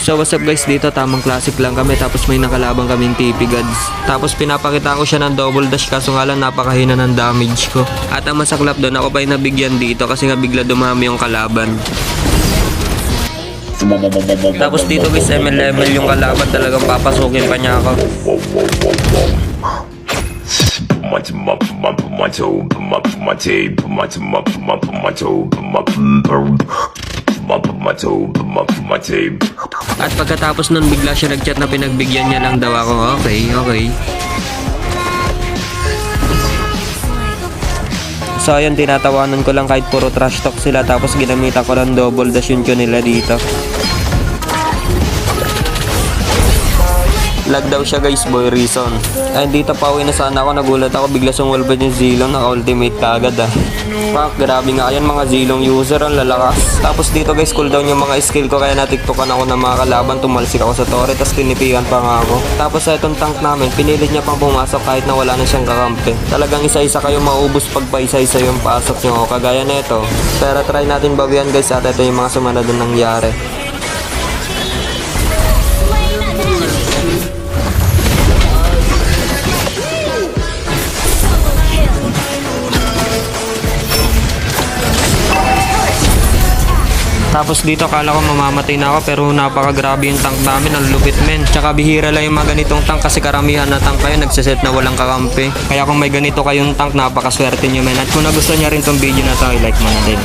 So what's up guys, dito tamang classic lang kami tapos may nakalabang kaming TP gods. Tapos pinapakita ko siya ng double dash kaso nga lang napakahina ng damage ko. At ang masaklap doon, ako pa yung nabigyan dito kasi nga bigla dumami yung kalaban. Tapos dito guys, ML yung kalaban, talagang papasukin pa niya ako. At pagkatapos nun bigla siya nagchat na pinagbigyan niya lang daw ako. Okay. So ayun, tinatawanan ko lang kahit puro trash talk sila tapos ginamita ko ng double dash yun nila dito. Lag daw siya guys, boy reason. Ayun, dito pauwi na sana ako, nagulat ako bigla sumulbad yung Zilong, naka-ultimate kaagad Fuck, grabe nga yan mga Zilong user, ang lalakas. Tapos dito guys, cooldown yung mga skill ko kaya natiktokan ako ng mga kalaban, tumalsik ako sa torre, tapos tinipian pa nga ako. Tapos sa itong tank namin, pinilit niya pang pumasok kahit na wala na siyang kakampi. Talagang isa-isa kayo maubos pag pa isa-isa yung pasok nyo, kagaya nito. Pero try natin bawian guys, at ito yung mga sumunod na nangyari. Tapos dito akala ko mamamatay na ako pero napakagrabe yung tank namin, ang lupit men. Tsaka bihira lang yung mga ganitong tank kasi karamihan na tank kayo nagsiset na walang kakampi. Kaya kung may ganito kayong tank, napakaswerte nyo men. At kung nagustuhan nyo rin tong video na to, i-like mo na din.